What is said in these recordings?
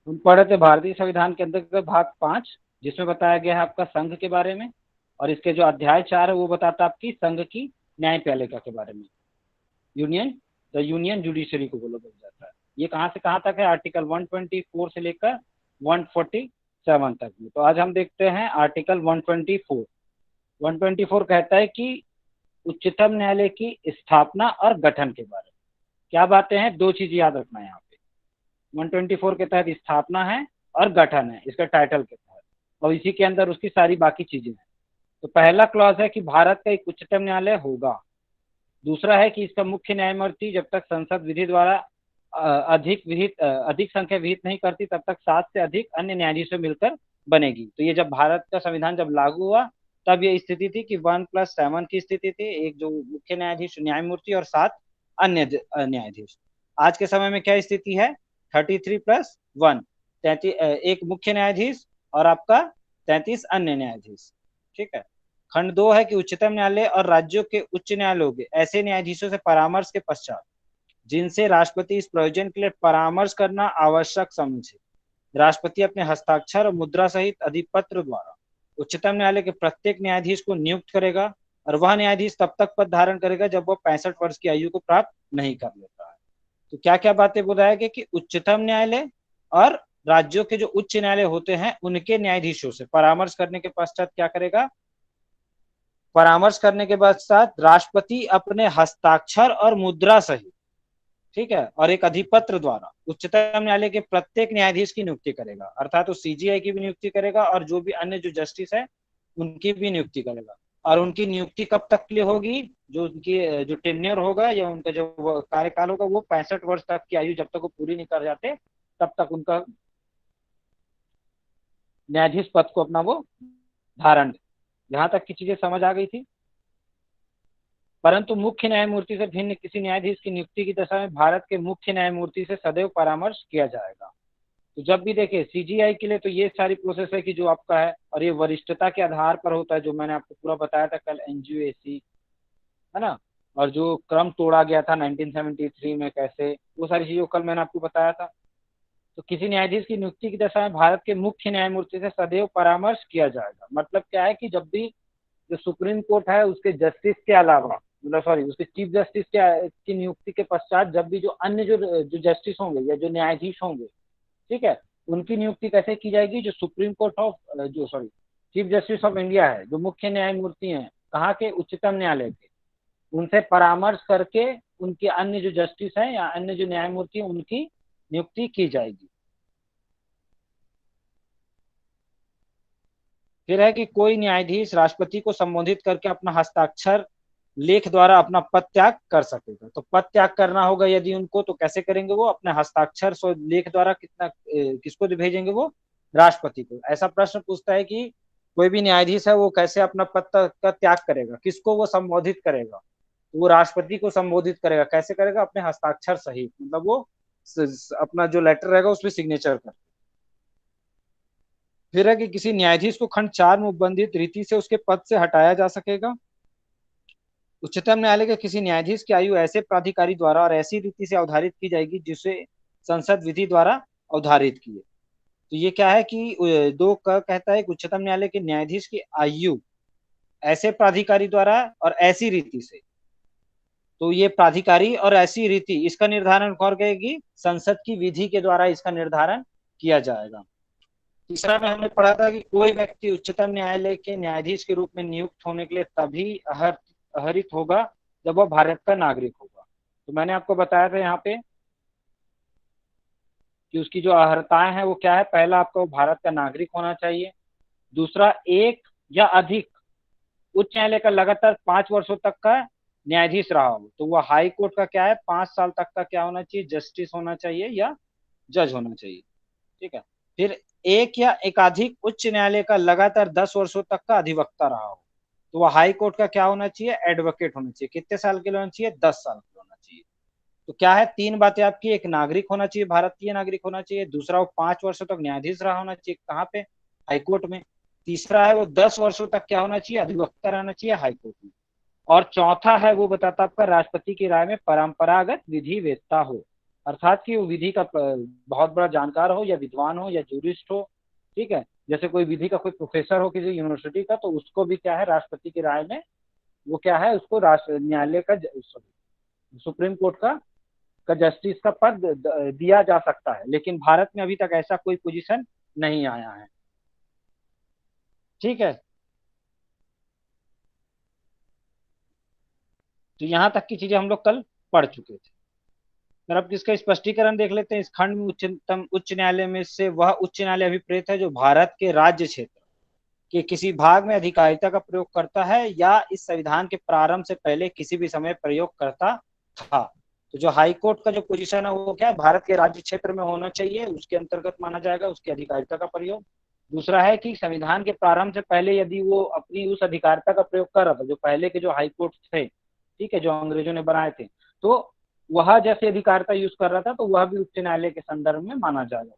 हम पढ़े थे भारतीय संविधान के अंतर्गत भाग 5, जिसमें बताया गया है आपका संघ के बारे में, और इसके जो अध्याय 4 है वो बताता है आपकी संघ की न्यायपालिका के बारे में। यूनियन, द यूनियन जुडिशरी को बोला जाता है। ये कहाँ से कहाँ तक है? आर्टिकल 124 से लेकर 147 तक में। तो आज हम देखते हैं आर्टिकल 124। 124 कहता है कि उच्चतम न्यायालय की स्थापना और गठन के बारे में। क्या बातें हैं? दो चीज याद रखना है यहाँ पे। 124 के तहत स्थापना है और गठन है, इसका टाइटल के तहत, और इसी के अंदर उसकी सारी बाकी चीजें हैं। तो पहला क्लॉज है कि भारत का एक उच्चतम न्यायालय होगा। दूसरा है कि इसका मुख्य न्यायमूर्ति जब तक संसद विधि द्वारा अधिक संख्या विहित नहीं करती, तब तक 7 से अधिक अन्य न्यायाधीशों मिलकर बनेगी। तो ये जब भारत का संविधान जब लागू हुआ, तब ये स्थिति थी कि 1+7 की स्थिति थी, एक जो मुख्य न्यायाधीश न्यायमूर्ति और 7 अन्य न्यायाधीश। आज के समय में क्या स्थिति है? 33+1, 33, एक मुख्य न्यायाधीश और आपका 33 अन्य न्यायाधीश। ठीक है। खंड 2 है कि उच्चतम न्यायालय और राज्यों के उच्च न्यायालयों के ऐसे न्यायाधीशों से परामर्श के पश्चात जिनसे राष्ट्रपति इस प्रयोजन के लिए परामर्श करना आवश्यक समझे, राष्ट्रपति अपने हस्ताक्षर और मुद्रा सहित अधिपत्र द्वारा उच्चतम न्यायालय के प्रत्येक न्यायाधीश को नियुक्त करेगा, और वह न्यायाधीश तब तक पद धारण करेगा जब वह 65 वर्ष की आयु को प्राप्त नहीं कर लेता है। तो क्या क्या बातें बताया गया कि उच्चतम न्यायालय और राज्यों के जो उच्च न्यायालय होते हैं उनके न्यायाधीशों से परामर्श करने के पश्चात क्या करेगा? परामर्श करने के पश्चात राष्ट्रपति अपने हस्ताक्षर और मुद्रा सहित, ठीक है, और एक अधिपत्र द्वारा उच्चतम न्यायालय के प्रत्येक न्यायाधीश की नियुक्ति करेगा। अर्थात तो सीजीआई की भी नियुक्ति करेगा और जो भी अन्य जो जस्टिस है उनकी भी नियुक्ति करेगा। और उनकी नियुक्ति कब तक के लिए होगी? जो उनकी जो टेन्योर होगा या उनका जो कार्यकाल होगा वो 65 वर्ष तक की आयु जब तक वो पूरी नहीं कर जाते, तब तक उनका न्यायाधीश पद को अपना वो धारण। यहाँ तक की चीजें समझ आ गई थी। परंतु मुख्य न्यायमूर्ति से भिन्न किसी न्यायाधीश की नियुक्ति की दशा में भारत के मुख्य न्यायमूर्ति से सदैव परामर्श किया जाएगा। तो जब भी देखे सीजीआई के लिए तो ये सारी प्रोसेस है कि जो आपका है, और ये वरिष्ठता के आधार पर होता है, जो मैंने आपको पूरा बताया था कल, एनजीओएसी है ना, और जो क्रम तोड़ा गया था 1973 में कैसे, वो सारी चीजों कल मैंने आपको बताया था। तो किसी न्यायाधीश की नियुक्ति की दशा में भारत के मुख्य न्यायमूर्ति से सदैव परामर्श किया जाएगा। मतलब क्या है कि जब भी जो सुप्रीम कोर्ट है उसके जस्टिस के अलावा, मतलब सॉरी, उसके चीफ जस्टिस की नियुक्ति के पश्चात जब भी जो अन्य जो जस्टिस होंगे या जो न्यायाधीश होंगे, ठीक है, उनकी नियुक्ति कैसे की जाएगी? जो सुप्रीम कोर्ट ऑफ जो sorry chief justice of India है, जो मुख्य न्यायमूर्ति हैं कहाँ के? उच्चतम न्यायालय के, उनसे परामर्श करके उनके अन्य जो जस्टिस हैं या अन्य जो न्यायमूर्ति हैं उनकी नियुक्ति की जाएगी। फिर है कि कोई न्यायाधीश राष्ट्रपति को संबोधित करके अपना हस्ताक्षर लेख द्वारा अपना पद त्याग कर सकेगा। तो पद त्याग करना होगा यदि उनको, तो कैसे करेंगे? वो अपने हस्ताक्षर लेख द्वारा किसको भेजेंगे? वो राष्ट्रपति को। ऐसा प्रश्न पूछता है कि कोई भी न्यायाधीश है वो कैसे अपना पद का त्याग करेगा, किसको वो संबोधित करेगा? तो वो राष्ट्रपति को संबोधित करेगा। कैसे करेगा? अपने हस्ताक्षर सहित, मतलब वो अपना जो लेटर रहेगा उसमें सिग्नेचर कर। फिर है कि किसी न्यायाधीश को खंड 4 में उपबंधित रीति से उसके पद से हटाया जा सकेगा। उच्चतम न्यायालय के किसी न्यायाधीश की आयु ऐसे प्राधिकारी द्वारा और ऐसी रीति से अवधारित की जाएगी जिसे संसद विधि द्वारा अवधारित किए। तो ये क्या है कि दो का कहता है कि उच्चतम न्यायालय के न्यायाधीश की आयु ऐसे प्राधिकारी द्वारा और ऐसी रीति से, तो ये प्राधिकारी और ऐसी रीति, इसका निर्धारण कौन करेगी? संसद की विधि के द्वारा इसका निर्धारण किया जाएगा। तीसरा में हमने पढ़ा था कि कोई व्यक्ति उच्चतम न्यायालय के न्यायाधीश के रूप में नियुक्त होने के लिए तभी अहरित होगा जब वह भारत का नागरिक होगा। तो मैंने आपको बताया था यहाँ पे कि उसकी जो अर्हताएं हैं वो क्या है? पहला, आपका वो भारत का नागरिक होना चाहिए। दूसरा, एक या अधिक उच्च न्यायालय का लगातार 5 वर्षों तक का न्यायाधीश रहा हो। तो वह हाई कोर्ट का क्या है? 5 साल तक का क्या होना चाहिए? जस्टिस होना चाहिए या जज होना चाहिए। ठीक है। फिर एक या एकाधिक उच्च न्यायालय का लगातार 10 वर्षों तक का अधिवक्ता रहा हो। तो वह हाई कोर्ट का क्या होना चाहिए? एडवोकेट होना चाहिए। कितने साल के लिए होना चाहिए? 10 साल के लिए होना चाहिए। तो क्या है? 3 बातें आपकी, एक नागरिक होना चाहिए, भारतीय नागरिक होना चाहिए। दूसरा, वो 5 वर्षों तक न्यायाधीश रहा होना चाहिए। कहाँ पे? हाईकोर्ट में। तीसरा है वो 10 वर्षों तक क्या होना चाहिए? अधिवक्ता रहना चाहिए हाईकोर्ट में। और चौथा है वो बताता आपका राष्ट्रपति की राय में परंपरागत विधि वेत्ता हो। अर्थात कि वो विधि का बहुत बड़ा जानकार हो या विद्वान हो या जूरिस्ट हो। ठीक है, जैसे कोई विधि का कोई प्रोफेसर हो किसी यूनिवर्सिटी का, तो उसको भी क्या है, राष्ट्रपति की राय में वो क्या है, उसको राष्ट्र न्यायालय का सुप्रीम कोर्ट का जस्टिस का पद दिया जा सकता है। लेकिन भारत में अभी तक ऐसा कोई पोजीशन नहीं आया है। ठीक है, तो यहाँ तक की चीजें हम लोग कल पढ़ चुके थे। फिर अब इसका स्पष्टीकरण देख लेते हैं। इस खंड में उच्चतम उच्च न्यायालय में से वह उच्च न्यायालय अभिप्रेत है जो भारत के राज्य क्षेत्र के किसी भाग में अधिकारिता का प्रयोग करता है या इस संविधान के प्रारंभ से पहले किसी भी समय प्रयोग करता था। तो जो हाई कोर्ट का जो पोजीशन है वो क्या है, भारत के राज्य क्षेत्र में होना चाहिए, उसके अंतर्गत माना जाएगा उसकी अधिकारिता का प्रयोग। दूसरा है कि संविधान के प्रारंभ से पहले यदि वो अपनी उस अधिकारिता का प्रयोग कर रहा था, जो पहले के जो हाई कोर्ट थे, ठीक है, जो अंग्रेजों ने बनाए थे, तो वह जैसे अधिकारिता यूज कर रहा था तो वह भी उच्च न्यायालय के संदर्भ में माना जाएगा।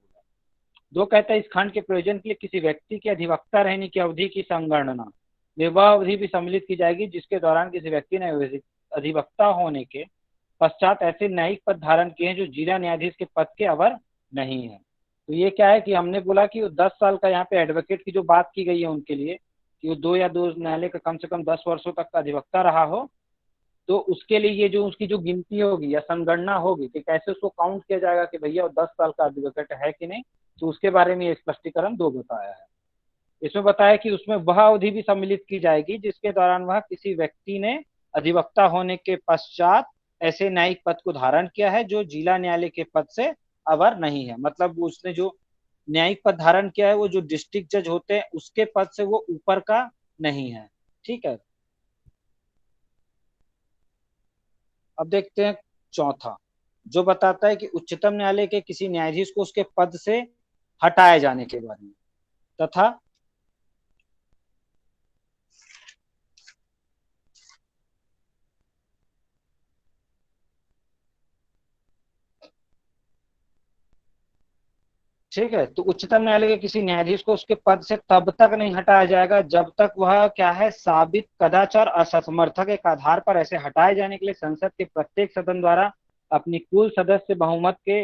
दो कहता है इस खंड के प्रयोजन के लिए किसी व्यक्ति के अधिवक्ता रहने की अवधि की संगणना में वह अवधि भी सम्मिलित की जाएगी जिसके दौरान किसी व्यक्ति ने अधिवक्ता होने के पश्चात ऐसे न्यायिक पद धारण किए हैं जो जिला न्यायाधीश के पद के अवर नहीं है। तो ये क्या है कि हमने बोला कि वो 10 साल का यहाँ पे एडवोकेट की जो बात की गई है उनके लिए, कि वो दो न्यायालय का कम से कम 10 वर्षों तक का अधिवक्ता रहा हो, तो उसके लिए ये जो उसकी जो गिनती होगी या संगणना होगी कि कैसे उसको काउंट किया जाएगा कि भैया वो 10 साल का एडवोकेट है कि नहीं, तो उसके बारे में ये स्पष्टीकरण दो बताया है। इसमें बताया कि उसमें वह अवधि भी सम्मिलित की जाएगी जिसके दौरान वह किसी व्यक्ति ने अधिवक्ता होने के पश्चात ऐसे न्यायिक पद को धारण किया है जो जिला न्यायालय के पद से अवर नहीं है। मतलब उसने जो न्यायिक पद धारण किया है वो जो डिस्ट्रिक्ट जज होते हैं उसके पद से वो ऊपर का नहीं है। ठीक है, अब देखते हैं चौथा, जो बताता है कि उच्चतम न्यायालय के किसी न्यायाधीश को उसके पद से हटाए जाने के बारे में तथा ठीक है, तो उच्चतम न्यायालय के किसी न्यायाधीश को उसके पद से तब तक नहीं हटाया जाएगा जब तक वह क्या है, साबित कदाचार असमर्थक एक आधार पर ऐसे हटाए जाने के लिए संसद के प्रत्येक सदन द्वारा अपनी कुल सदस्य बहुमत के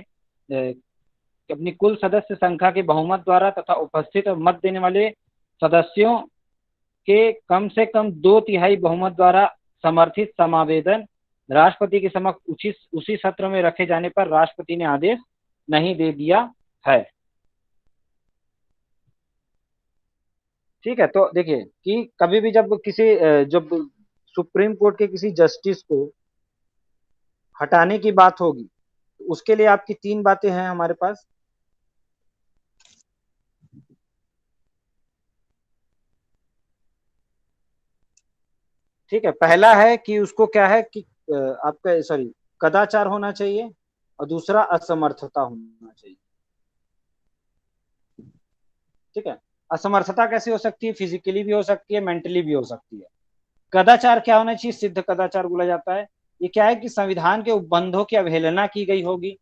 अपनी कुल सदस्य संख्या के बहुमत द्वारा तथा उपस्थित और मत देने वाले सदस्यों के कम से कम 2/3 बहुमत द्वारा समर्थित समावेदन राष्ट्रपति के समक्ष उसी सत्र में रखे जाने पर राष्ट्रपति ने आदेश नहीं दे दिया है। ठीक है, तो देखिए कि कभी भी जब किसी जब सुप्रीम कोर्ट के किसी जस्टिस को हटाने की बात होगी तो उसके लिए आपकी तीन बातें हैं हमारे पास। ठीक है, पहला है कि उसको क्या है कि आपका सॉरी कदाचार होना चाहिए, और दूसरा असमर्थता होना चाहिए। ठीक है, असमर्थता कैसे हो सकती है, फिजिकली भी हो सकती है, मेंटली भी हो सकती है। कदाचार क्या होना चाहिए, सिद्ध कदाचार बोला जाता है। ये क्या है कि संविधान के उपबंधों की अवहेलना की गई होगी,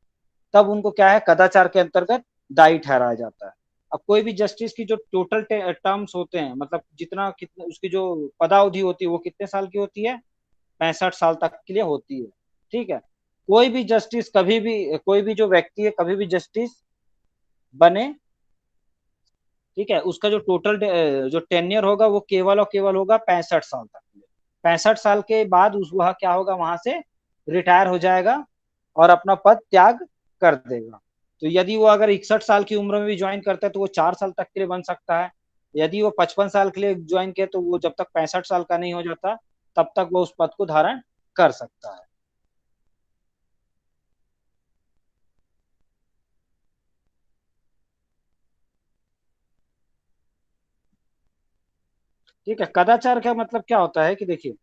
तब उनको क्या है, कदाचार के अंतर्गत दायी ठहराया जाता है। अब कोई भी जस्टिस की जो टोटल टर्म्स होते हैं, मतलब जितना कितना उसकी जो पदावधि होती है वो कितने साल की होती है, 65 साल तक के लिए होती है। ठीक है, कोई भी जस्टिस कभी भी, कोई भी जो व्यक्ति है कभी भी जस्टिस बने, ठीक है, उसका जो टोटल जो टेन्योर होगा वो केवल और केवल होगा 65 साल तक के लिए। 65 साल के बाद उस वह क्या होगा, वहां से रिटायर हो जाएगा और अपना पद त्याग कर देगा। तो यदि वो अगर 61 साल की उम्र में भी ज्वाइन करता है तो वो 4 साल तक के लिए बन सकता है। यदि वो 55 साल के लिए ज्वाइन किया तो वो जब तक 65 साल का नहीं हो जाता तब तक वो उस पद को धारण कर सकता है। ठीक है, कदाचार का मतलब क्या होता है कि देखिए,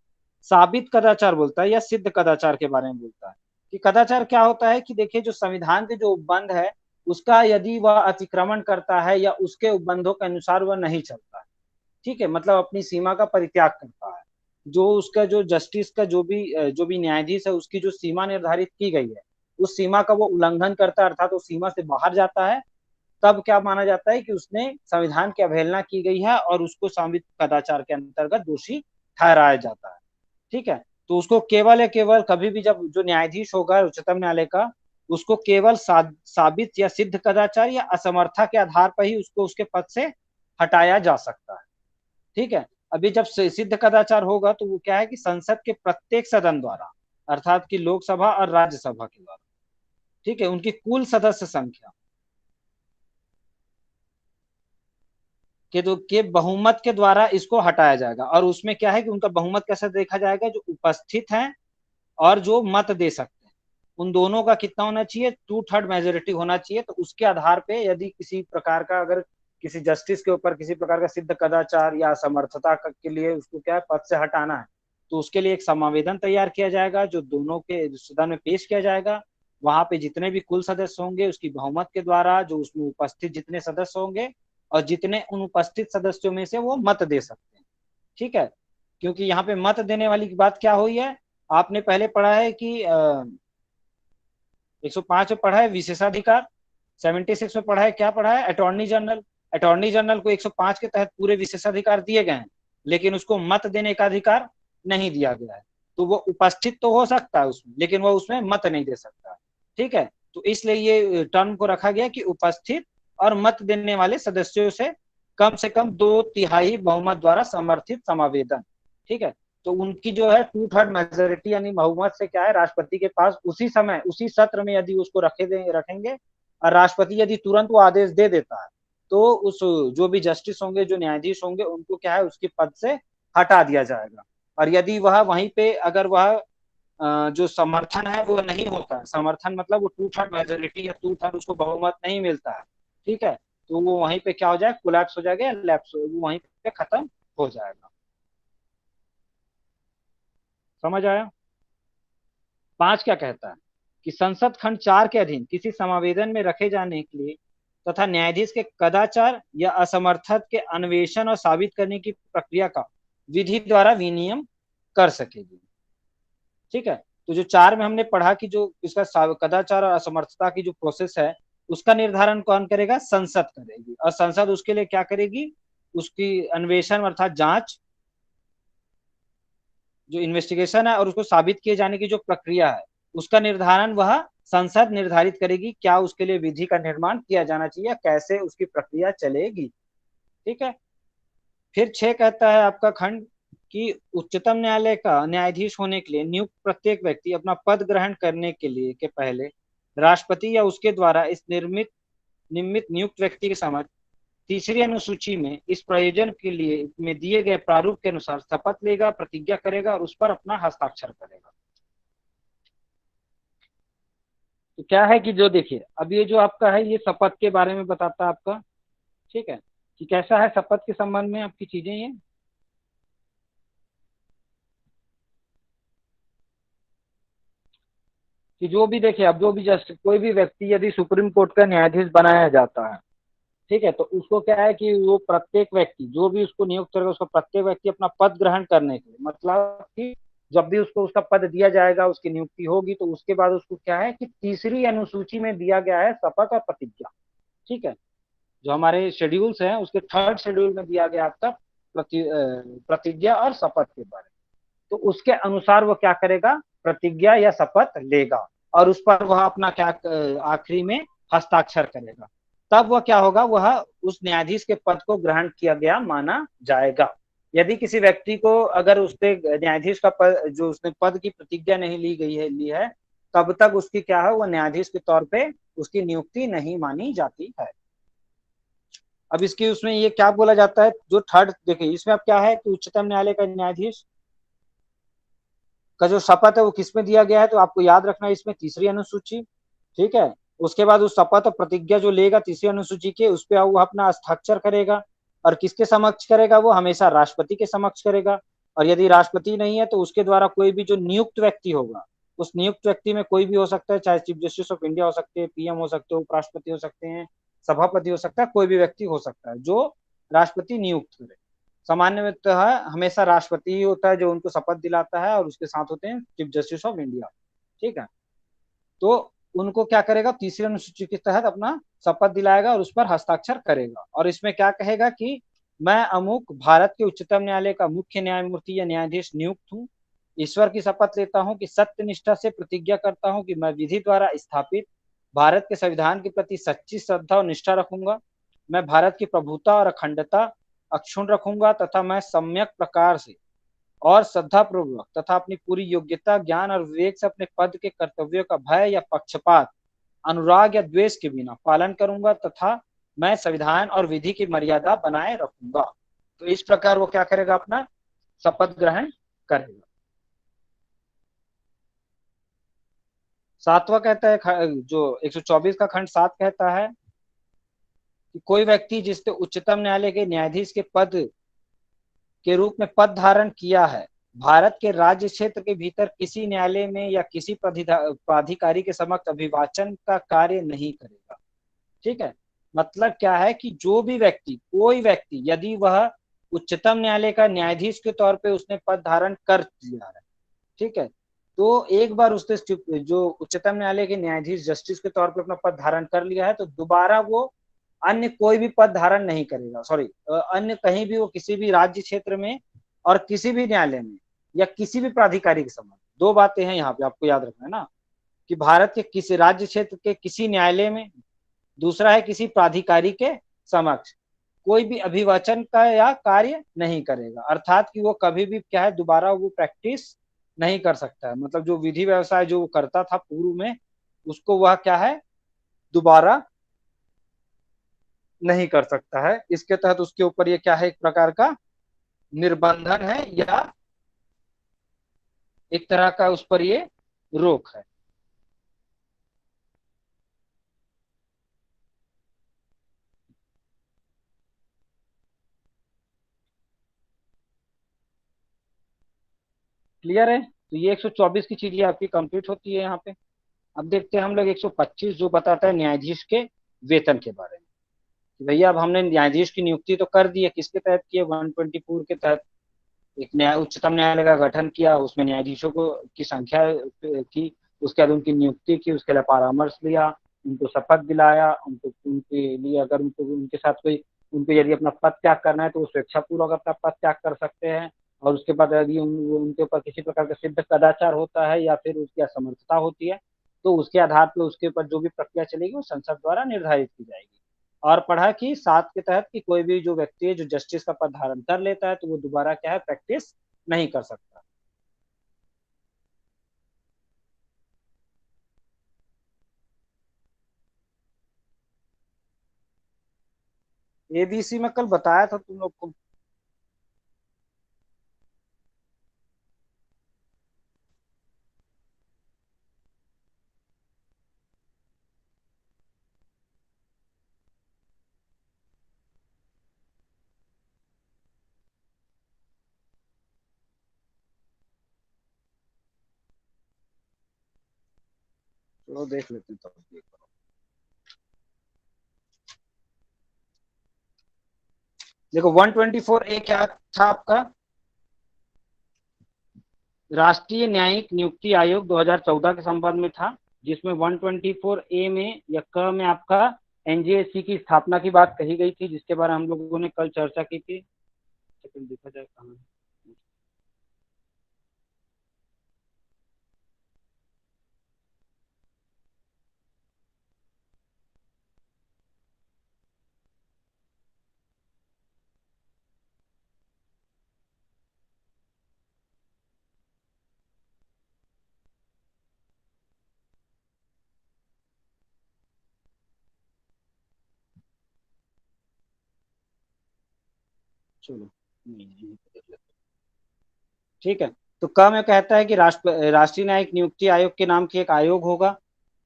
साबित कदाचार बोलता है या सिद्ध कदाचार के बारे में बोलता है। कि कदाचार क्या होता है कि देखिए, जो संविधान के जो उपबंध है उसका यदि वह अतिक्रमण करता है या उसके उपबंधों के अनुसार वह नहीं चलता है, ठीक है, मतलब अपनी सीमा का परित्याग करता है, जो उसका जो जस्टिस का जो भी न्यायाधीश है उसकी जो सीमा निर्धारित की गई है उस सीमा का वो उल्लंघन करता है, अर्थात वो सीमा से बाहर जाता है, तब क्या माना जाता है कि उसने संविधान की अवहेलना की गई है और उसको साबित कदाचार के अंतर्गत दोषी ठहराया जाता है। ठीक है, तो उसको केवल है केवल कभी भी जब जो न्यायाधीश होगा उच्चतम न्यायालय का उसको केवल साबित या सिद्ध कदाचार या असमर्था के आधार पर ही उसको उसके पद से हटाया जा सकता है। ठीक है। अभी जब सिद्ध कदाचार होगा तो वो क्या है कि संसद के प्रत्येक सदन द्वारा, अर्थात कि लोकसभा और राज्यसभा के द्वारा, ठीक है, उनकी कुल सदस्य संख्या के बहुमत के द्वारा इसको हटाया जाएगा। और उसमें क्या है कि उनका बहुमत कैसे देखा जाएगा, जो उपस्थित है और जो मत दे सकते हैं, उन दोनों का कितना होना चाहिए, 2/3 मेजोरिटी होना चाहिए। तो उसके आधार पे यदि किसी प्रकार का, अगर किसी जस्टिस के ऊपर किसी प्रकार का सिद्ध कदाचार या असमर्थता के लिए उसको क्या है पद से हटाना है, तो उसके लिए एक समावेदन तैयार किया जाएगा जो दोनों के सदन में पेश किया जाएगा। वहां पे जितने भी कुल सदस्य होंगे उसकी बहुमत के द्वारा, जो उसमें उपस्थित जितने सदस्य होंगे और जितने उन उपस्थित सदस्यों में से वो मत दे सकते हैं। ठीक है। क्योंकि यहाँ पे मत देने वाली की बात क्या हुई है, आपने पहले पढ़ा है कि 105 में पढ़ा है विशेषाधिकार, 76 में पढ़ा है, क्या पढ़ा है, अटॉर्नी जनरल। अटॉर्नी जनरल को 105 के तहत पूरे विशेषाधिकार दिए गए हैं, लेकिन उसको मत देने का अधिकार नहीं दिया गया है। तो वो उपस्थित तो हो सकता है उसमें, लेकिन वो उसमें मत नहीं दे सकता। ठीक है। तो इसलिए ये टर्म को रखा गया कि उपस्थित और मत देने वाले सदस्यों से कम 2/3 बहुमत द्वारा समर्थित समावेदन। ठीक है। तो उनकी जो है 2/3 मेजोरिटी यानी बहुमत से क्या है, राष्ट्रपति के पास उसी समय उसी सत्र में यदि उसको रखेंगे और राष्ट्रपति यदि तुरंत वो आदेश दे देता है, तो उस जो भी जस्टिस होंगे, जो न्यायाधीश होंगे, उनको क्या है उसके पद से हटा दिया जाएगा। और यदि वह वहीं पे अगर वह जो समर्थन है वो नहीं होता है, समर्थन मतलब वो 2/3 मेजोरिटी या 2/3 उसको बहुमत नहीं मिलता है, ठीक है, तो वो वहीं पे क्या हो जाए, कोलैप्स हो जाएगा, लैप्स वो वहीं पे खत्म हो जाएगा। समझ आया। 5 क्या कहता है कि संसद खंड 4 के अधीन किसी समावेदन में रखे जाने के लिए तथा न्यायाधीश के कदाचार या असमर्थत के अन्वेषण और साबित करने की प्रक्रिया का विधि द्वारा विनियम कर सकेगी। ठीक है। तो जो 4 में हमने पढ़ा कि जो इसका कदाचार और असमर्थता की जो प्रोसेस है, उसका निर्धारण कौन करेगा, संसद करेगी। और संसद उसके लिए क्या करेगी, उसकी अन्वेषण अर्थात जांच, जो इन्वेस्टिगेशन है और उसको साबित किए जाने की जो प्रक्रिया है, उसका निर्धारण वह संसद निर्धारित करेगी, क्या उसके लिए विधि का निर्माण किया जाना चाहिए, कैसे उसकी प्रक्रिया चलेगी। ठीक है। फिर 6 कहता है आपका खंड कि उच्चतम न्यायालय का न्यायाधीश होने के लिए नियुक्त प्रत्येक व्यक्ति अपना पद ग्रहण करने के लिए के पहले राष्ट्रपति या उसके द्वारा इस निमित नियुक्त व्यक्ति के समक्ष तीसरी अनुसूची में इस प्रयोजन के लिए में दिए गए प्रारूप के अनुसार शपथ लेगा, प्रतिज्ञा करेगा और उस पर अपना हस्ताक्षर करेगा। तो क्या है कि जो देखिए, अब ये जो आपका है ये शपथ के बारे में बताता है आपका। ठीक है, कि कैसा है शपथ के संबंध में आपकी चीजें ये, कि जो भी देखिए, अब जो भी जस्ट कोई भी व्यक्ति यदि सुप्रीम कोर्ट का न्यायाधीश बनाया जाता है, ठीक है, तो उसको क्या है कि वो प्रत्येक व्यक्ति जो भी उसको नियुक्त करेगा, उसको प्रत्येक व्यक्ति अपना पद ग्रहण करने के लिए, मतलब कि जब भी उसको उसका पद दिया जाएगा, उसकी नियुक्ति होगी, तो उसके बाद उसको क्या है कि तीसरी अनुसूची में दिया गया है शपथ और प्रतिज्ञा। ठीक है। जो हमारे शेड्यूल्स हैं उसके 3rd शेड्यूल में दिया गया आपका प्रतिज्ञा और शपथ के बारे में। तो उसके अनुसार वो क्या करेगा, प्रतिज्ञा या शपथ लेगा और उस पर वह अपना क्या आखिरी में हस्ताक्षर करेगा। तब वह क्या होगा, वह उस न्यायाधीश के पद को ग्रहण किया गया माना जाएगा। यदि किसी व्यक्ति को अगर उससे न्यायाधीश का पद, जो उसने पद की प्रतिज्ञा नहीं ली है, तब तक उसकी क्या है, वह न्यायाधीश के तौर पे उसकी नियुक्ति नहीं मानी जाती है। अब इसकी उसमें ये क्या बोला जाता है, जो 3rd देखिए इसमें अब क्या है कि उच्चतम न्यायालय का न्यायाधीश का जो शपथ है वो किसमें दिया गया है, तो आपको याद रखना है इसमें तीसरी अनुसूची। ठीक है। उसके बाद उस शपथ और प्रतिज्ञा जो लेगा तीसरी अनुसूची के, उस पर वो अपना हस्ताक्षर करेगा और किसके समक्ष करेगा, वो हमेशा राष्ट्रपति के समक्ष करेगा। और यदि राष्ट्रपति नहीं है तो उसके द्वारा कोई भी जो नियुक्त व्यक्ति होगा, उस नियुक्त व्यक्ति में कोई भी हो सकता है, चाहे चीफ जस्टिस ऑफ इंडिया हो सकते हैं, पीएम हो सकते हैं, उपराष्ट्रपति हो सकते हैं, सभापति हो सकता है, कोई भी व्यक्ति हो सकता है जो राष्ट्रपति नियुक्त करे। सामान्य में तो है हमेशा राष्ट्रपति ही होता है जो उनको शपथ दिलाता है और उसके साथ होते हैं चीफ जस्टिस ऑफ इंडिया। ठीक है। तो उनको क्या करेगा, तीसरी अनुसूची के तहत अपना शपथ दिलाएगा और उस पर हस्ताक्षर करेगा। और इसमें क्या कहेगा कि मैं अमुक भारत के उच्चतम न्यायालय का मुख्य न्यायमूर्ति या न्यायाधीश नियुक्त हूँ, ईश्वर की शपथ लेता हूँ कि सत्य निष्ठा से प्रतिज्ञा करता हूँ कि मैं विधि द्वारा स्थापित भारत के संविधान के प्रति सच्ची श्रद्धा और निष्ठा रखूंगा। मैं भारत की प्रभुता और अखंडता अक्षुण्ण रखूंगा तथा मैं सम्यक प्रकार से और श्रद्धापूर्वक तथा अपनी पूरी योग्यता, ज्ञान और विवेक से अपने पद के कर्तव्यों का भय या पक्षपात, अनुराग या द्वेष के बिना पालन करूंगा तथा मैं संविधान और विधि की मर्यादा बनाए रखूंगा। तो इस प्रकार वो क्या करेगा, अपना शपथ ग्रहण करेगा। सातवां कहता है, जो 124 का खंड 7 कहता है कि कोई व्यक्ति जिसने उच्चतम न्यायालय के न्यायाधीश के पद के रूप में पद धारण किया है, भारत के राज्य क्षेत्र के भीतर किसी न्यायालय में या किसी प्राधिकारी के समक्ष अभिवाचन का कार्य नहीं करेगा। ठीक है। मतलब क्या है कि जो भी व्यक्ति, कोई व्यक्ति यदि वह उच्चतम न्यायालय का न्यायाधीश के तौर पे उसने पद धारण कर लिया है, ठीक है, तो एक बार उसने जो उच्चतम न्यायालय के न्यायाधीश जस्टिस के तौर पे अपना पद धारण कर लिया है, तो दोबारा वो अन्य कोई भी पद धारण नहीं करेगा, सॉरी, अन्य कहीं भी वो किसी भी राज्य क्षेत्र में और किसी भी न्यायालय में या किसी भी प्राधिकारी के समक्ष, दो बातें हैं यहाँ पे आपको याद रखना है ना, कि भारत के किसी राज्य क्षेत्र के किसी न्यायालय में, दूसरा है किसी प्राधिकारी के समक्ष कोई भी अभिवचन का या कार्य नहीं करेगा। अर्थात कि वो कभी भी क्या है, दोबारा वो प्रैक्टिस नहीं कर सकता है। मतलब जो विधि व्यवसाय जो वो करता था पूर्व में, उसको वह क्या है, दोबारा नहीं कर सकता है। इसके तहत उसके ऊपर ये क्या है, एक प्रकार का निर्बंधन है या एक तरह का उस पर ये रोक है। क्लियर है? तो ये 124 की चीजें आपकी कंप्लीट होती है यहाँ पे। अब देखते हैं हम लोग 125 जो बताता है न्यायाधीश के वेतन के बारे में। कि भैया अब हमने न्यायाधीश की नियुक्ति तो कर दी है, किसके तहत की है, 124 के तहत। एक न्याय उच्चतम न्यायालय का गठन किया, उसमें न्यायाधीशों को की संख्या की, उसके बाद उनकी नियुक्ति की, उसके लिए परामर्श लिया, उनको शपथ दिलाया, उनको उनके लिए अगर उनको उनके साथ कोई, उनको यदि अपना पद त्याग करना है तो वो स्वेच्छापूर्वक अपना पद त्याग कर सकते हैं। और उसके बाद यदि उनके ऊपर किसी प्रकार का सिद्ध कदाचार होता है या फिर उसकी असमर्थता होती है, तो उसके आधार पर उसके ऊपर जो भी प्रक्रिया चलेगी वो संसद द्वारा निर्धारित की जाएगी। और पढ़ा कि 7 के तहत कि कोई भी जो व्यक्ति है जो जस्टिस का पद धारण कर लेता है तो वो दोबारा क्या है, प्रैक्टिस नहीं कर सकता। एबीसी में कल बताया था तुम लोग को। चलो देख लेते हैं तब। देखो 124 ए क्या था आपका, राष्ट्रीय न्यायिक नियुक्ति आयोग 2014 के संबंध में था, जिसमें 124 ए में या क में आपका एनजेएससी की स्थापना की बात कही गई थी, जिसके बारे में हम लोगों ने कल चर्चा की थी। सेकंड देखा जाए कहाँ है। चलो नहीं, नहीं, देख लेते हैं। ठीक है। तो क में कहता है कि राष्ट्रीय न्यायिक नियुक्ति आयोग के नाम की एक आयोग होगा।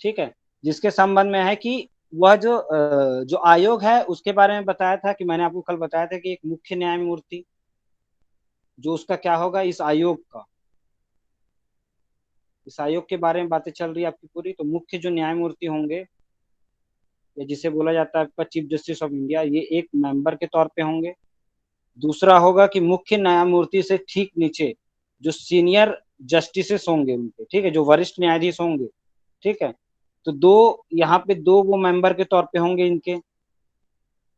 ठीक है। जिसके संबंध में है कि वह जो आयोग है उसके बारे में बताया था कि मैंने आपको कल बताया था कि एक मुख्य न्यायमूर्ति जो उसका क्या होगा, इस आयोग का, इस आयोग के बारे में बातें चल रही है आपकी पूरी। तो मुख्य जो न्यायमूर्ति होंगे या जिसे बोला जाता है आपका चीफ जस्टिस ऑफ इंडिया, ये एक मेंबर के तौर पे होंगे। दूसरा होगा कि मुख्य न्यायमूर्ति से ठीक नीचे जो सीनियर जस्टिसेस होंगे उनके, ठीक है, जो वरिष्ठ न्यायाधीश होंगे, ठीक है, तो दो, यहाँ पे दो वो मेंबर के तौर पे होंगे इनके।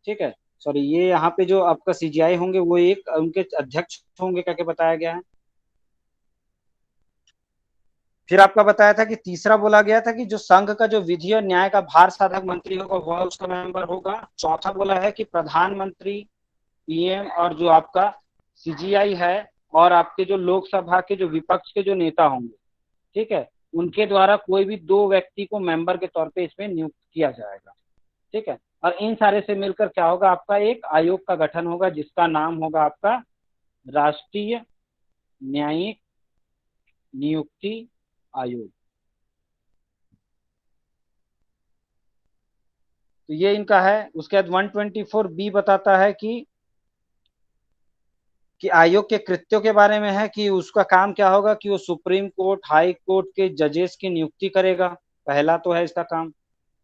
ठीक है। सॉरी, ये यहाँ पे जो आपका सीजीआई होंगे वो एक उनके अध्यक्ष होंगे, क्या क्या बताया गया है। फिर आपका बताया था कि तीसरा बोला गया था कि जो संघ का जो विधि और न्याय का भार साधक मंत्री होगा वह उसका मेंबर होगा। चौथा बोला है कि प्रधानमंत्री, पीएम और जो आपका सीजीआई है और आपके जो लोकसभा के जो विपक्ष के जो नेता होंगे, ठीक है, उनके द्वारा कोई भी दो व्यक्ति को मेंबर के तौर पे इसमें नियुक्त किया जाएगा। ठीक है, और इन सारे से मिलकर क्या होगा, आपका एक आयोग का गठन होगा जिसका नाम होगा आपका राष्ट्रीय न्यायिक नियुक्ति आयोग। तो ये इनका है। उसके बाद 124 बी बताता है कि आयोग के कृत्यों के बारे में है कि उसका काम क्या होगा कि वो सुप्रीम कोर्ट, हाई कोर्ट के जजेस की नियुक्ति करेगा। पहला तो है इसका काम,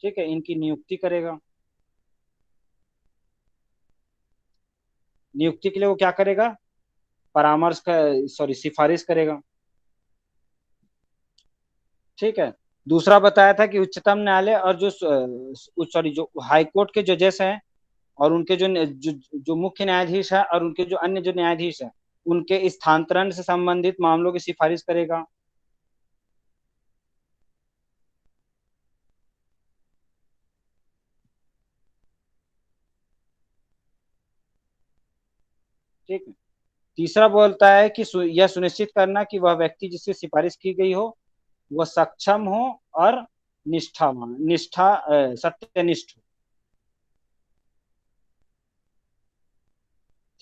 ठीक है, इनकी नियुक्ति करेगा। नियुक्ति के लिए वो क्या करेगा, परामर्श का, सॉरी, सिफारिश करेगा। ठीक है। दूसरा बताया था कि उच्चतम न्यायालय और जो सॉरी जो हाई कोर्ट के जजेस हैं और उनके जो मुख्य न्यायाधीश है और उनके जो अन्य जो न्यायाधीश हैं उनके स्थानांतरण से संबंधित मामलों की सिफारिश करेगा। ठीक है। तीसरा बोलता है कि यह सुनिश्चित करना कि वह व्यक्ति जिससे सिफारिश की गई हो वह सक्षम हो और सत्यनिष्ठ हो।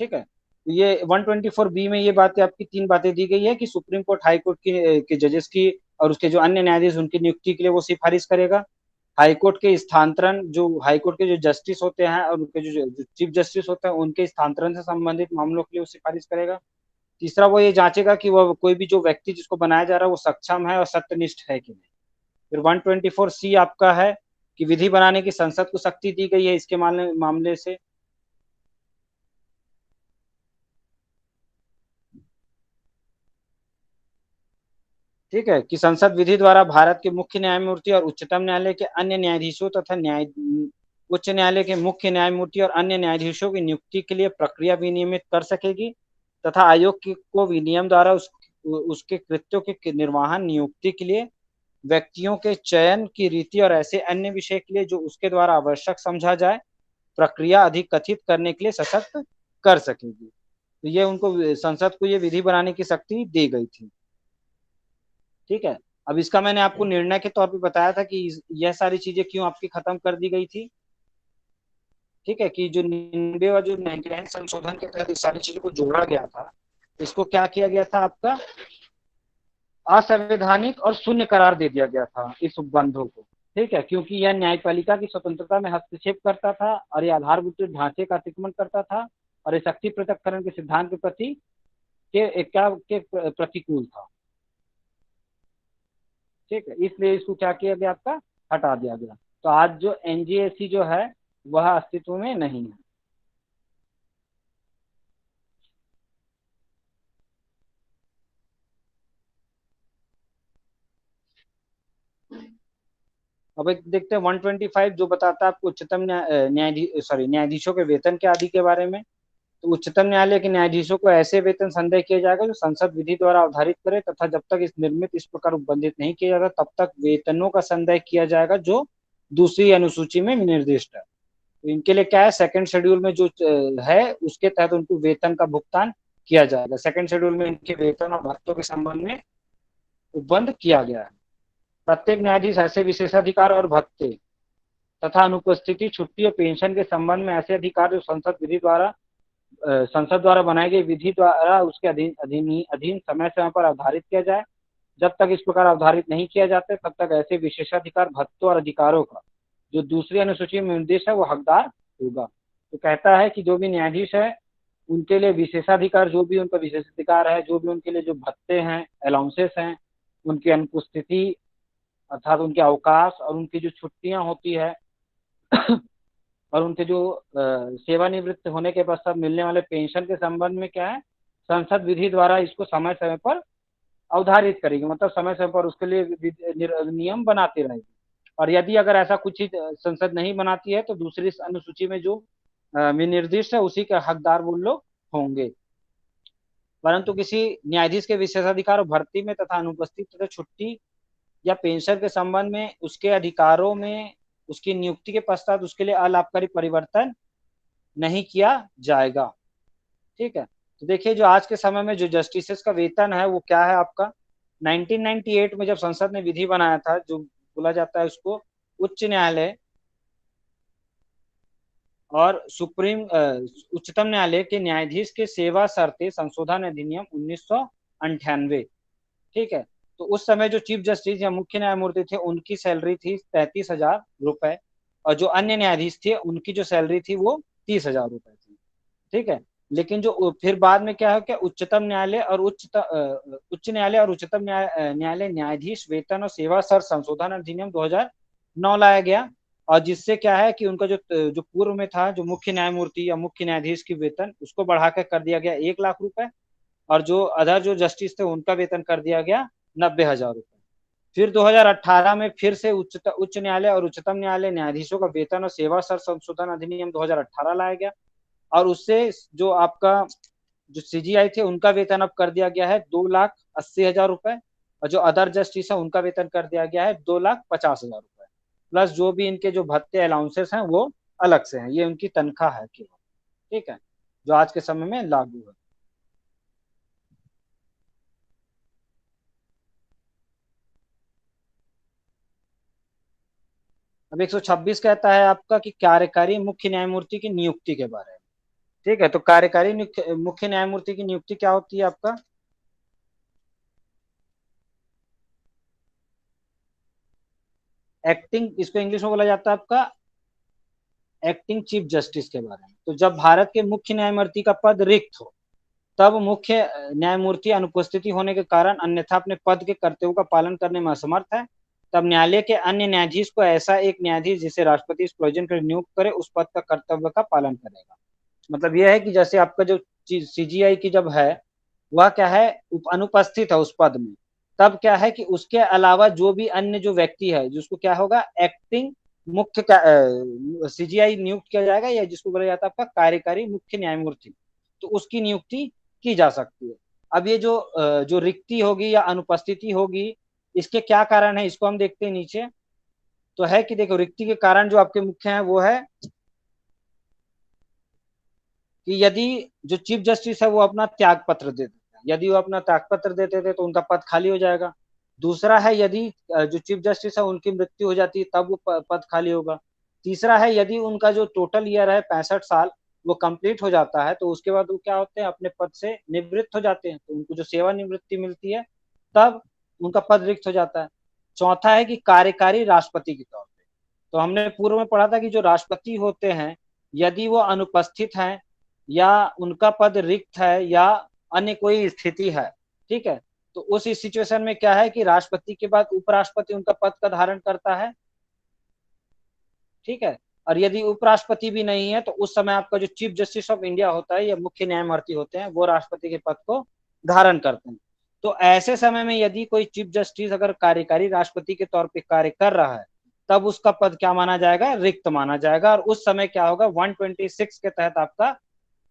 ठीक है। ये 124 बी में ये बातें, आपकी तीन बातें दी गई है कि सुप्रीम कोर्ट, हाई कोर्ट के जजेस की और उसके जो अन्य न्यायाधीश उनकी नियुक्ति के लिए वो सिफारिश करेगा। हाई कोर्ट के स्थानांतरण, जो हाई कोर्ट के जो जस्टिस होते हैं और उनके जो चीफ जस्टिस होते हैं उनके स्थानांतरण से संबंधित मामलों के लिए वो सिफारिश करेगा। तीसरा वो ये जांचेगा कि वह कोई भी जो व्यक्ति जिसको बनाया जा रहा है वो सक्षम है और सत्यनिष्ठ है कि नहीं। फिर 124 सी आपका है कि विधि बनाने की संसद को शक्ति दी गई है इसके मामले से। ठीक है, कि संसद विधि द्वारा भारत के मुख्य न्यायमूर्ति और उच्चतम न्यायालय के अन्य न्यायाधीशों तथा उच्च न्यायालय के मुख्य न्यायमूर्ति और अन्य न्यायाधीशों की नियुक्ति के लिए प्रक्रिया विनियमित कर सकेगी तथा आयोग को विनियम द्वारा उसके कृत्यों के निर्वहन, नियुक्ति के लिए व्यक्तियों के चयन की रीति और ऐसे अन्य विषय के लिए जो उसके द्वारा आवश्यक समझा जाए प्रक्रिया अधिक कथित करने के लिए सशक्त कर सकेगी। तो ये उनको, संसद को ये विधि बनाने की शक्ति दी गई थी। ठीक है। अब इसका मैंने आपको निर्णय के तौर पे बताया था कि यह सारी चीजें क्यों आपकी खत्म कर दी गई थी। ठीक है, कि जो 99 और जो 99 संशोधन के तहत इस सारी चीजों को जोड़ा गया था, इसको क्या किया गया था, आपका असंवैधानिक और शून्य करार दे दिया गया था इस उपबंधों को। ठीक है, क्योंकि यह न्यायपालिका की स्वतंत्रता में हस्तक्षेप करता था और यह आधारभूत ढांचे का अतिक्रमण करता था और ये शक्ति पृथक्करण के सिद्धांत के प्रति के प्रतिकूल था। ठीक है, इसलिए इसको क्या किया गया, आपका हटा दिया गया। तो आज जो एनजीएसी जो है वह अस्तित्व में नहीं है। अब एक देखते हैं 125 जो बताता है आपको उच्चतम न्यायाधीश, सॉरी, न्यायाधीशों के वेतन के आदि के बारे में। तो उच्चतम न्यायालय के न्यायाधीशों को ऐसे वेतन संदेह किया जाएगा जो संसद विधि द्वारा अवधारित करे तथा जब तक इस प्रकार उपबंधित नहीं किया जाता तब तक वेतनों का संदेह किया जाएगा जो दूसरी अनुसूची में निर्दिष्ट है। तो इनके लिए क्या है, सेकंड शेड्यूल में जो है उसके तहत उनको वेतन का भुगतान किया जाएगा। सेकंड शेड्यूल में इनके वेतन और भत्तों के संबंध में उपबंध किया गया है। प्रत्येक न्यायाधीश ऐसे विशेषाधिकार और भत्ते तथा अनुपस्थिति, छुट्टी और पेंशन के संबंध में ऐसे अधिकार जो संसद द्वारा बनाई गई विधि द्वारा उसके अधीन अधीन अधीन समय समय पर अवधारित किया जाए। जब तक इस प्रकार अवधारित नहीं किया जाता तब तक ऐसे विशेषाधिकार, भत्तों और अधिकारों का जो दूसरी अनुसूची में निर्देश है वो हकदार होगा। तो कहता है कि जो भी न्यायाधीश है उनके लिए विशेषाधिकार, जो भी उनका विशेषाधिकार है, जो भी उनके लिए जो भत्ते हैं, अलाउंसेस हैं, उनकी अनुपस्थिति अर्थात उनके अवकाश और उनकी जो छुट्टियां होती है और उनके जो सेवानिवृत्त होने के पश्चात मिलने वाले पेंशन के संबंध में क्या है, संसद विधि द्वारा इसको समय समय पर अवधारित करेगी, मतलब समय समय पर उसके लिए नियम बनाती रहेगी। और यदि अगर ऐसा कुछ ही संसद नहीं बनाती है तो दूसरी अनुसूची में जो निर्दिष्ट है उसी के हकदार वो लोग होंगे। परंतु किसी न्यायाधीश के विशेषाधिकार और भर्ती में तथा अनुपस्थित तथा छुट्टी या पेंशन के संबंध में उसके अधिकारों में उसकी नियुक्ति के पश्चात उसके लिए अलाभकारी परिवर्तन नहीं किया जाएगा। ठीक है। तो देखिए जो आज के समय में जो जस्टिसेस का वेतन है वो क्या है आपका, 1998 में जब संसद ने विधि बनाया था, जो बोला जाता है उसको उच्च न्यायालय और उच्चतम न्यायालय के न्यायाधीश के सेवा शर्तें संशोधन अधिनियम 1998। ठीक है। तो उस समय जो चीफ जस्टिस या मुख्य न्यायमूर्ति थे उनकी सैलरी थी 33,000 रुपए, और जो अन्य न्यायाधीश थे उनकी जो सैलरी थी वो 30,000 रुपए थी। ठीक है। लेकिन जो फिर बाद में क्या है कि उच्चतम न्यायालय और उच्च न्यायालय और उच्चतम न्यायालय न्यायाधीश वेतन और सेवा शर्त संशोधन अधिनियम 2009 लाया गया। और जिससे क्या है कि उनका जो जो पूर्व में था जो मुख्य न्यायमूर्ति या मुख्य न्यायाधीश की वेतन उसको बढ़ा कर दिया गया 1 लाख रुपए, और जो अदर जो जस्टिस थे उनका वेतन कर दिया गया 90,000 रुपए। फिर 2018 में फिर से उच्च न्यायालय और उच्चतम न्यायालय न्यायाधीशों का वेतन और सेवा शर्त संशोधन अधिनियम 2018 लाया गया, और उससे जो आपका जो सीजीआई थे उनका वेतन अब कर दिया गया है 2,80,000 रुपए, और जो अदर जस्टिस है उनका वेतन कर दिया गया है 2,50,000 रुपए। प्लस जो भी इनके जो भत्ते अलाउंसेस हैं वो अलग से हैं, ये उनकी तनख्वाह है केवल। ठीक है। जो आज के समय में लागू है। अब 126 कहता है आपका कि कार्यकारी मुख्य न्यायमूर्ति की नियुक्ति के बारे में। ठीक है। तो कार्यकारी मुख्य न्यायमूर्ति की नियुक्ति क्या होती है आपका, एक्टिंग, इसको इंग्लिश में बोला जाता है आपका एक्टिंग चीफ जस्टिस के बारे में। तो जब भारत के मुख्य न्यायमूर्ति का पद रिक्त हो तब मुख्य न्यायमूर्ति अनुपस्थिति होने के कारण अन्यथा अपने पद के कर्तव्यों का पालन करने में असमर्थ है, तब न्यायालय के अन्य न्यायाधीश को ऐसा एक न्यायाधीश जिसे राष्ट्रपति इस प्रयोजन के लिए नियुक्त करे उस पद का कर्तव्य का पालन करेगा। मतलब यह है कि जैसे आपका जो सीजीआई की जब है वह क्या है अनुपस्थित है उस पद में, तब क्या है कि उसके अलावा जो भी अन्य जो व्यक्ति है जिसको क्या होगा एक्टिंग मुख्य सीजीआई नियुक्त किया जाएगा, या जिसको बोला जाता है आपका कार्यकारी मुख्य न्यायमूर्ति, तो उसकी नियुक्ति की जा सकती है। अब ये जो रिक्ति होगी या अनुपस्थिति होगी इसके क्या कारण है इसको हम देखते हैं नीचे। तो है कि देखो रिक्ति के कारण जो आपके मुख्य हैं वो है कि यदि जो चीफ जस्टिस है वो अपना त्याग पत्र दे देते हैं, यदि वो अपना त्याग पत्र देते थे तो उनका पद खाली हो जाएगा। दूसरा है यदि जो चीफ जस्टिस है उनकी मृत्यु हो जाती है तब वो पद खाली होगा। तीसरा है यदि उनका जो टोटल ईयर है 65 साल वो कंप्लीट हो जाता है तो उसके बाद वो क्या होते हैं अपने पद से निवृत्त हो जाते हैं, तो उनको जो सेवानिवृत्ति मिलती है तब उनका पद रिक्त हो जाता है। चौथा है कि कार्यकारी राष्ट्रपति के तौर पे, तो हमने पूर्व में पढ़ा था कि जो राष्ट्रपति होते हैं यदि वो अनुपस्थित हैं या उनका पद रिक्त है या अन्य कोई स्थिति है, ठीक है, तो उस सिचुएशन में क्या है कि राष्ट्रपति के बाद उपराष्ट्रपति उनका पद का धारण करता है। ठीक है। और यदि उपराष्ट्रपति भी नहीं है तो उस समय आपका जो चीफ जस्टिस ऑफ इंडिया होता है या मुख्य न्यायमूर्ति होते हैं वो राष्ट्रपति के पद को धारण करते हैं। तो ऐसे समय में यदि कोई चीफ जस्टिस अगर कार्यकारी राष्ट्रपति के तौर पे कार्य कर रहा है तब उसका पद क्या माना जाएगा, रिक्त माना जाएगा, और उस समय क्या होगा 126 के तहत आपका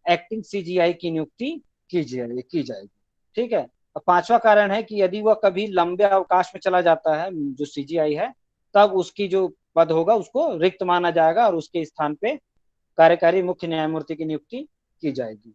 एक्टिंग सीजीआई की नियुक्ति की जाएगी। ठीक है। और पांचवा कारण है कि यदि वह कभी लंबे अवकाश में चला जाता है जो सीजीआई है तब उसकी जो पद होगा उसको रिक्त माना जाएगा और उसके स्थान पे कार्यकारी मुख्य न्यायमूर्ति की नियुक्ति की जाएगी।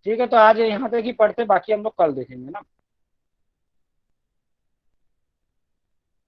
ठीक है। तो आज यहाँ तक ही पढ़ते, बाकी हम लोग कल देखेंगे ना।